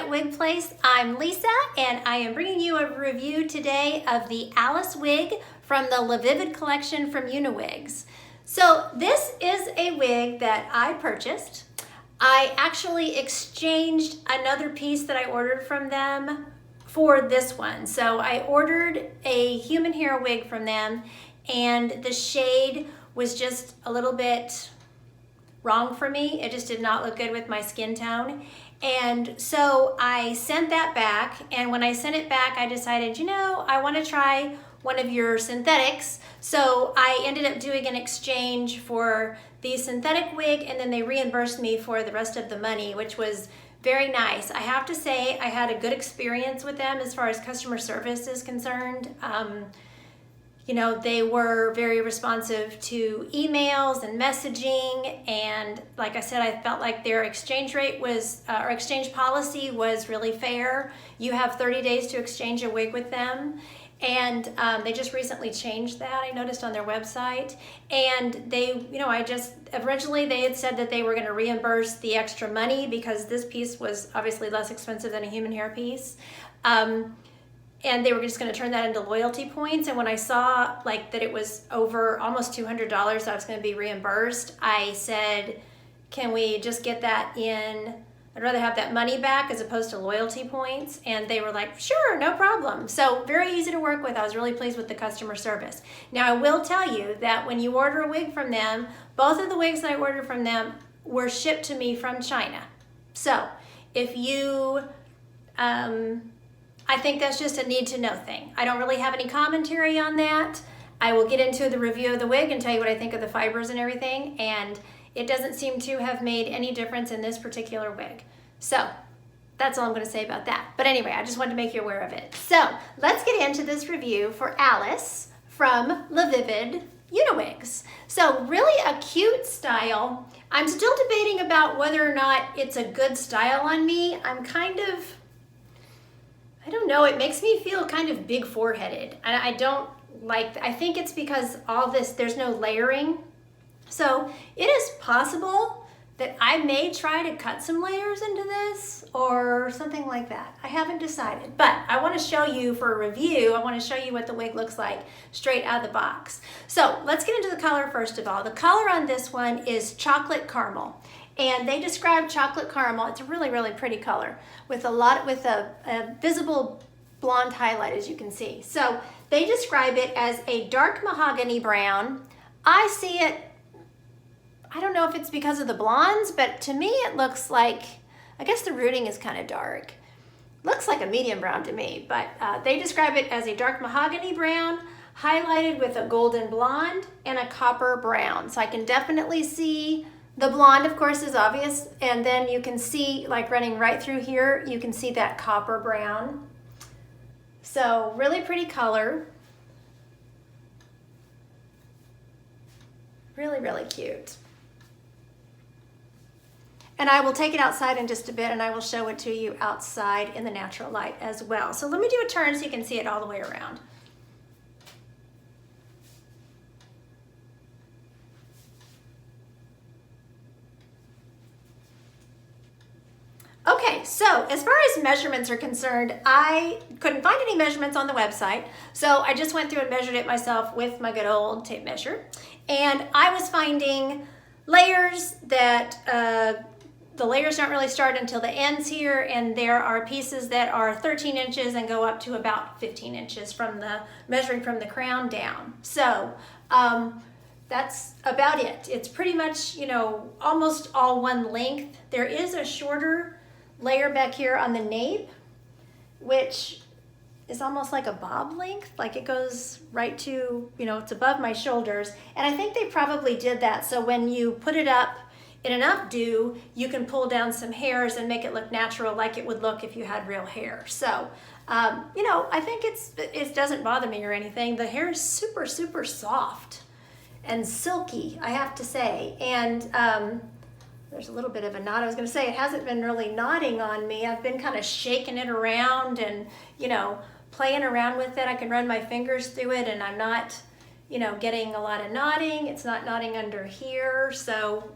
Wig Place. I'm Lisa and I am bringing you a review today of the Alice wig from the Lavivid collection from Uniwigs. So this is a wig that I purchased. I actually exchanged another piece that I ordered from them for this one. So I ordered a human hair wig from them and the shade was just a little bit wrong for me. It just did not look good with my skin tone. And so I sent that back, and when I sent it back, I decided, you know, I want to try one of your synthetics. So I ended up doing an exchange for the synthetic wig, and then they reimbursed me for the rest of the money, which was very nice. I have to say I had a good experience with them as far as customer service is concerned. You know, they were very responsive to emails and messaging, and like I said, I felt like their exchange rate was, or exchange policy was really fair. You have 30 days to exchange a wig with them, and they just recently changed that, I noticed on their website. And they, you know, originally they had said that they were going to reimburse the extra money because this piece was obviously less expensive than a human hair piece. And they were just going to turn that into loyalty points. And when I saw like that it was over almost $200 I was going to be reimbursed, I said, can we just get that in? I'd rather have that money back as opposed to loyalty points. And they were like, sure, no problem. So very easy to work with. I was really pleased with the customer service. Now I will tell you that when you order a wig from them, both of the wigs that I ordered from them were shipped to me from China. So if you, I think that's just a need to know thing. I don't really have any commentary on that. I will get into the review of the wig and tell you what I think of the fibers and everything, and it doesn't seem to have made any difference in this particular wig. So that's all I'm going to say about that. But anyway, I just wanted to make you aware of it. So let's get into this review for Alice from Lavivid Uniwigs. So really a cute style. I'm still debating about whether or not it's a good style on me. I'm kind of, I don't know, it makes me feel kind of big foreheaded. I don't like, I think it's because all this, there's no layering. So it is possible that I may try to cut some layers into this or something like that. I haven't decided, but I want to show you for a review, I want to show you what the wig looks like straight out of the box. So let's get into the color first of all. The color on this one is chocolate caramel. And they describe chocolate caramel. It's a really, really pretty color with a visible blonde highlight, as you can see. So they describe it as a dark mahogany brown. I see it, I don't know if it's because of the blondes, but to me it looks like, I guess the rooting is kind of dark. Looks like a medium brown to me, but they describe it as a dark mahogany brown, highlighted with a golden blonde and a copper brown. So I can definitely see the blonde, of course, is obvious, and then you can see, like running right through here, you can see that copper brown. So really pretty color. Really, really cute. And I will take it outside in just a bit and I will show it to you outside in the natural light as well. So let me do a turn so you can see it all the way around. Okay, so as far as measurements are concerned, I couldn't find any measurements on the website, so I just went through and measured it myself with my good old tape measure. And I was finding layers that the layers don't really start until the ends here, and there are pieces that are 13 inches and go up to about 15 inches from the measuring from the crown down. So that's about it. It's pretty much, you know, almost all one length. There is a shorter layer back here on the nape, which is almost like a bob length, like it goes right to, you know, it's above my shoulders. And I think they probably did that so when you put it up in an updo, you can pull down some hairs and make it look natural like it would look if you had real hair. So, you know, I think it doesn't bother me or anything. The hair is super, super soft and silky, I have to say. And there's a little bit of a knot. I was going to say it hasn't been really knotting on me. I've been kind of shaking it around and, you know, playing around with it. I can run my fingers through it and I'm not, you know, getting a lot of knotting. It's not knotting under here. So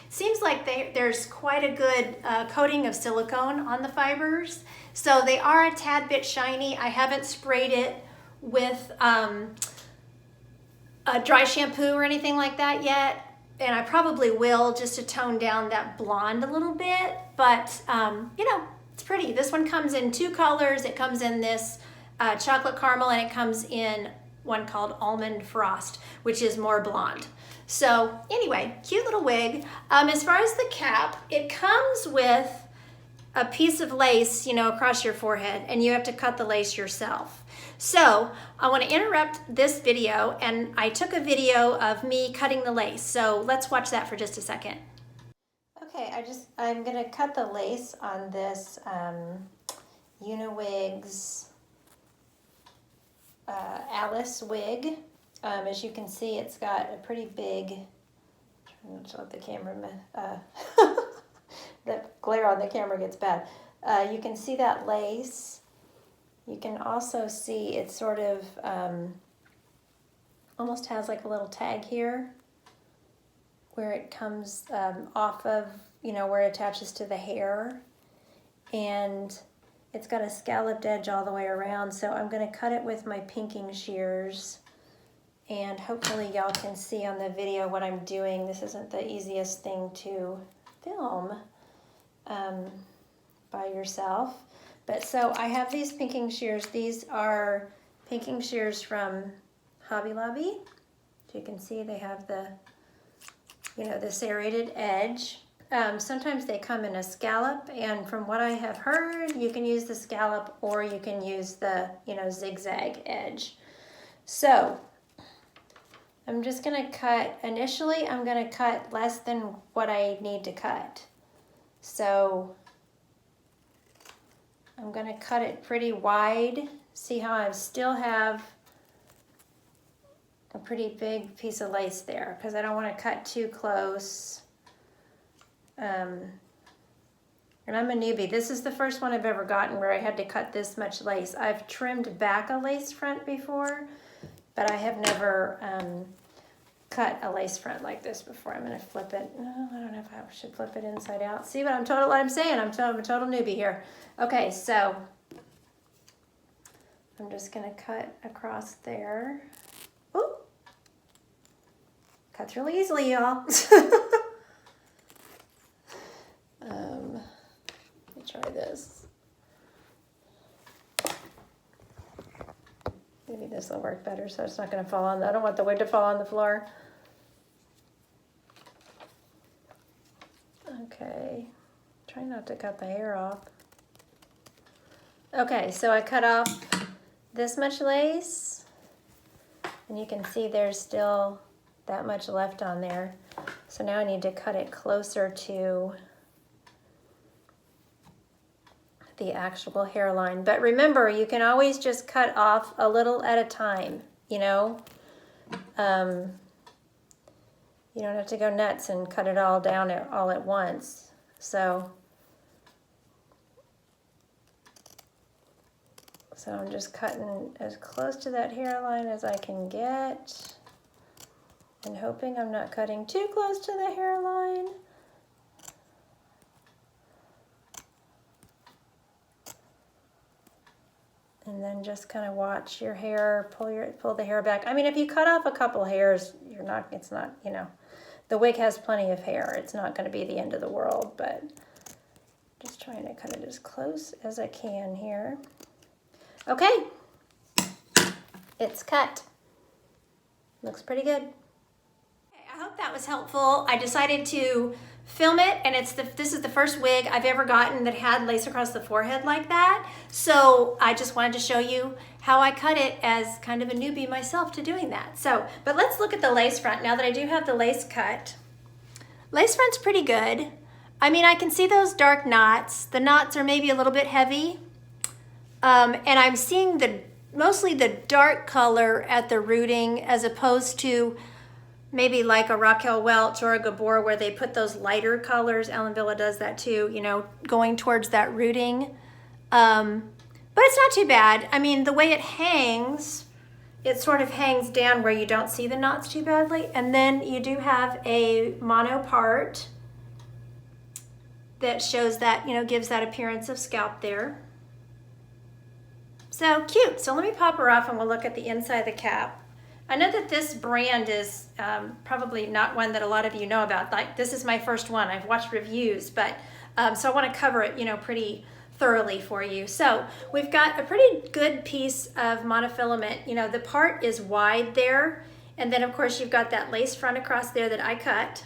seems like there's quite a good coating of silicone on the fibers. So they are a tad bit shiny. I haven't sprayed it with a dry shampoo or anything like that yet. And I probably will, just to tone down that blonde a little bit. But, you know, it's pretty. This one comes in 2 colors. It comes in this chocolate caramel, and it comes in one called Almond Frost, which is more blonde. So anyway, cute little wig. As far as the cap, it comes with a piece of lace, you know, across your forehead, and you have to cut the lace yourself. So I want to interrupt this video, and I took a video of me cutting the lace. So let's watch that for just a second. Okay, I'm gonna cut the lace on this Uniwigs Alice wig. As you can see, it's got a pretty big, I'm trying not to let the camera, the glare on the camera gets bad. You can see that lace. You can also see it sort of almost has like a little tag here where it comes off of, you know, where it attaches to the hair. And it's got a scalloped edge all the way around. So I'm going to cut it with my pinking shears. And hopefully y'all can see on the video what I'm doing. This isn't the easiest thing to film by yourself. But so I have these pinking shears. These are pinking shears from Hobby Lobby. So you can see they have the, you know, the serrated edge. Sometimes they come in a scallop, and from what I have heard, you can use the scallop or you can use the, you know, zigzag edge. So I'm just gonna cut, initially I'm gonna cut less than what I need to cut. So I'm gonna cut it pretty wide. See how I still have a pretty big piece of lace there, because I don't want to cut too close. And I'm a newbie. This is the first one I've ever gotten where I had to cut this much lace. I've trimmed back a lace front before, but I have never cut a lace front like this before. I'm gonna flip it. No, I don't know if I should flip it inside out. See what I'm saying? I'm a total newbie here. Okay, so I'm just gonna cut across there. Ooh. Cuts really easily, y'all. Let me try this. Maybe this will work better so it's not gonna fall on. I don't want the wig to fall on the floor. Okay, try not to cut the hair off. Okay, so I cut off this much lace, and you can see there's still that much left on there. So now I need to cut it closer to the actual hairline. But remember, you can always just cut off a little at a time, you know? You don't have to go nuts and cut it all down all at once. So I'm just cutting as close to that hairline as I can get, and hoping I'm not cutting too close to the hairline. And then just kind of watch your hair, pull the hair back. I mean, if you cut off a couple hairs, it's not, you know, the wig has plenty of hair. It's not going to be the end of the world, but just trying to cut it as close as I can here. Okay, it's cut. Looks pretty good. I hope that was helpful. I decided to film it, and this is the first wig I've ever gotten that had lace across the forehead like that. So I just wanted to show you how I cut it as kind of a newbie myself to doing that. So, but let's look at the lace front now that I do have the lace cut. Lace front's pretty good. I mean, I can see those dark knots. The knots are maybe a little bit heavy. And I'm seeing mostly the dark color at the rooting as opposed to maybe like a Raquel Welch or a Gabor where they put those lighter colors. Ellen Villa does that too, you know, going towards that rooting. But it's not too bad. I mean, the way it hangs, it sort of hangs down where you don't see the knots too badly. And then you do have a mono part that shows that, you know, gives that appearance of scalp there. So cute. So let me pop her off and we'll look at the inside of the cap. I know that this brand is probably not one that a lot of you know about. Like, this is my first one. I've watched reviews, but so I want to cover it, you know, pretty thoroughly for you. So we've got a pretty good piece of monofilament. You know, the part is wide there, and then of course you've got that lace front across there that I cut.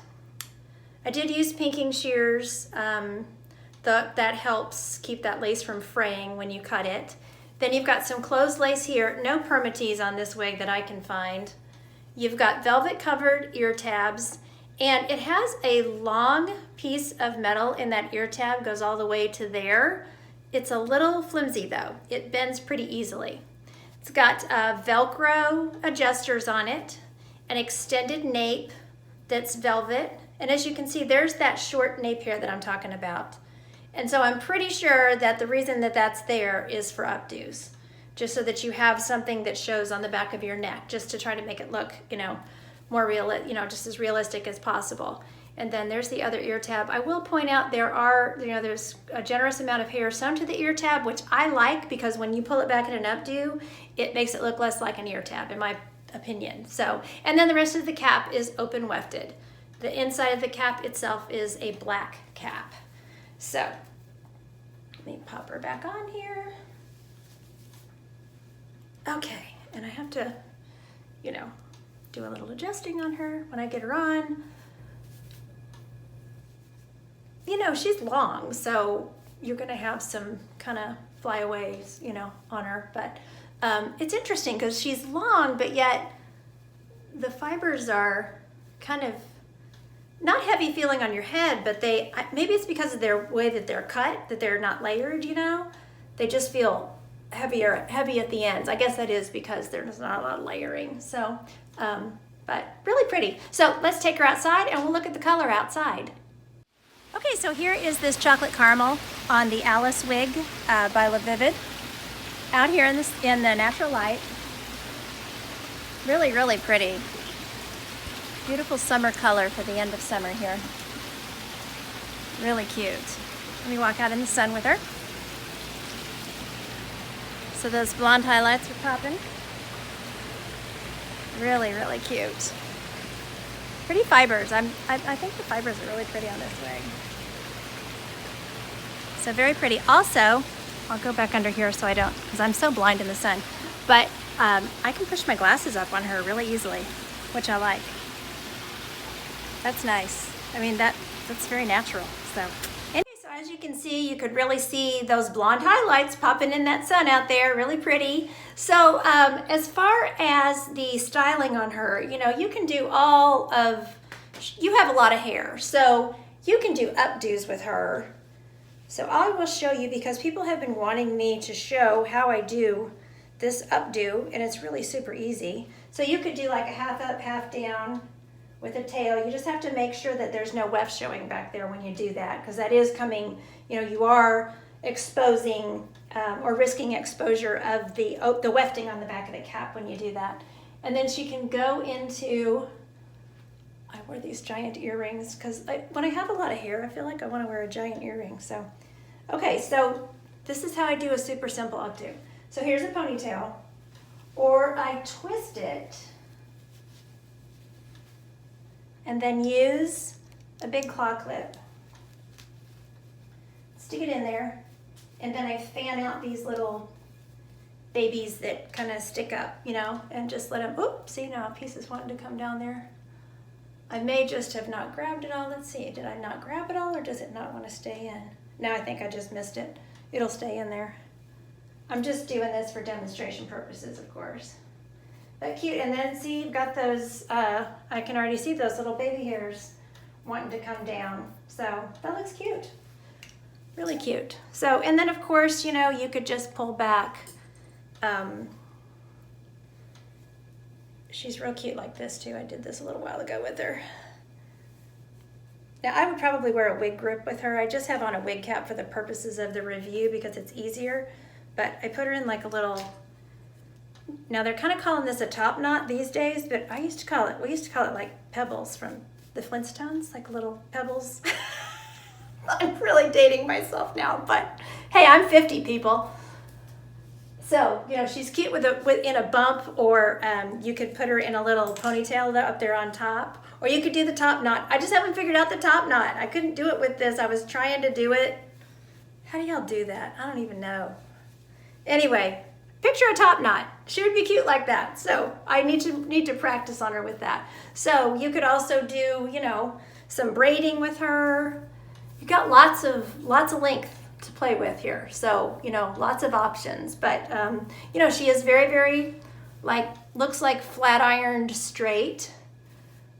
I did use pinking shears. That helps keep that lace from fraying when you cut it. Then you've got some closed lace here, no permatease on this wig that I can find. You've got velvet covered ear tabs, and it has a long piece of metal in that ear tab, goes all the way to there. It's a little flimsy though. It bends pretty easily. It's got Velcro adjusters on it, an extended nape that's velvet, and as you can see, there's that short nape hair that I'm talking about. And so I'm pretty sure that the reason that that's there is for updos, just so that you have something that shows on the back of your neck, just to try to make it look, you know, more real, you know, just as realistic as possible. And then there's the other ear tab. I will point out there's a generous amount of hair sewn to the ear tab, which I like because when you pull it back in an updo, it makes it look less like an ear tab, in my opinion. So, and then the rest of the cap is open wefted. The inside of the cap itself is a black cap. So, let me pop her back on here. Okay, and I have to, you know, do a little adjusting on her when I get her on. You know, she's long, so you're gonna have some kind of flyaways, you know, on her. But it's interesting because she's long, but yet the fibers are kind of not heavy feeling on your head, but maybe it's because of their way that they're cut, that they're not layered, you know? They just feel heavy at the ends. I guess that is because there's not a lot of layering. So, but really pretty. So let's take her outside and we'll look at the color outside. Okay, so here is this chocolate caramel on the Alice wig by Lavivid, out here in the natural light. Really, really pretty. Beautiful summer color for the end of summer here. Really cute. Let me walk out in the sun with her. So those blonde highlights are popping. Really, really cute. Pretty fibers. I think the fibers are really pretty on this wig. So very pretty. Also, I'll go back under here so I don't, because I'm so blind in the sun. But I can push my glasses up on her really easily, which I like. That's nice. I mean, that's very natural. So anyway, so as you can see, you could really see those blonde highlights popping in that sun out there. Really pretty. So as far as the styling on her, you know, you can do you have a lot of hair, so you can do updos with her. So I will show you, because people have been wanting me to show how I do this updo, and it's really super easy. So you could do like a half up, half down with a tail. You just have to make sure that there's no weft showing back there when you do that, because that is coming, you know, you are exposing or risking exposure of the wefting on the back of the cap when you do that. And then she can go into, I wear these giant earrings because when I have a lot of hair, I feel like I want to wear a giant earring. So, okay, so this is how I do a super simple updo. So here's a ponytail, or I twist it and then use a big claw clip, stick it in there, and then I fan out these little babies that kind of stick up, you know, and just let them, oop, see now a piece is wanting to come down there. I may just have not grabbed it all. Let's see, did I not grab it all, or does it not want to stay in? No, I think I just missed it. It'll stay in there. I'm just doing this for demonstration purposes, of course. But cute, and then see, you've got those, I can already see those little baby hairs wanting to come down. So that looks cute, really cute. So, and then of course, you know, you could just pull back she's real cute like this too. I did this a little while ago with her. Now I would probably wear a wig grip with her. I just have on a wig cap for the purposes of the review because it's easier. But I put her in like a little, now they're kind of calling this a top knot these days, but we used to call it like pebbles from the Flintstones, like little pebbles. I'm really dating myself now, but hey, I'm 50, people. So, you know, she's cute in a bump, or you could put her in a little ponytail up there on top, or you could do the top knot. I just haven't figured out the top knot. I couldn't do it with this. I was trying to do it. How do y'all do that? I don't even know. Anyway, picture a top knot. She would be cute like that. So I need to practice on her with that. So you could also do, you know, some braiding with her. You've got lots of length to play with here. So, you know, lots of options. But, you know, she is very, very, looks like flat ironed straight.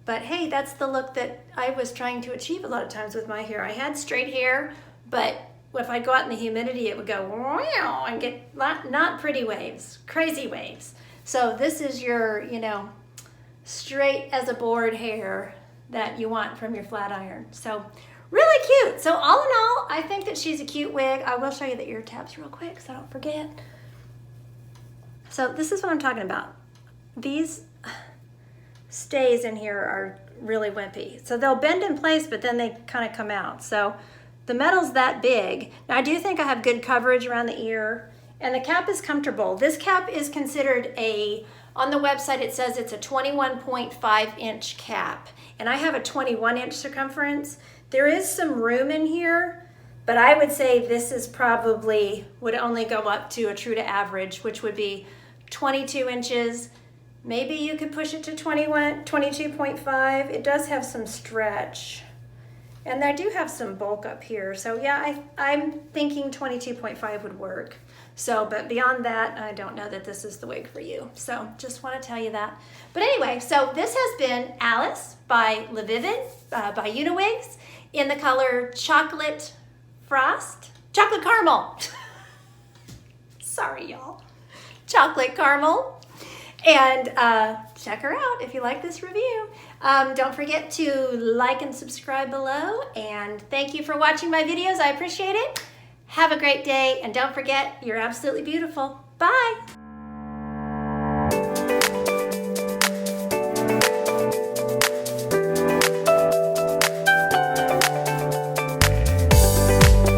But hey, that's the look that I was trying to achieve a lot of times with my hair. I had straight hair, but if I go out in the humidity, it would go wow and get not pretty waves, crazy waves. So this is your, you know, straight as a board hair that you want from your flat iron. So really cute. So all in all, I think that she's a cute wig. I will show you the ear tabs real quick so I don't forget. So this is what I'm talking about. These stays in here are really wimpy. So they'll bend in place, but then they kind of come out. So the metal's that big. Now I do think I have good coverage around the ear, and the cap is comfortable. This cap is considered on the website it says it's a 21.5 inch cap, and I have a 21 inch circumference. There is some room in here, but I would say this is probably would only go up to a true to average, which would be 22 inches. Maybe you could push it to 22.5. It does have some stretch. And I do have some bulk up here. So yeah, I'm thinking 22.5 would work. So, but beyond that, I don't know that this is the wig for you. So just want to tell you that. But anyway, so this has been Alice by Lavivid, by Uniwigs, in the color Chocolate Caramel. Sorry, y'all. Chocolate Caramel. And check her out if you like this review. Don't forget to like and subscribe below. And thank you for watching my videos. I appreciate it. Have a great day. And don't forget, you're absolutely beautiful. Bye.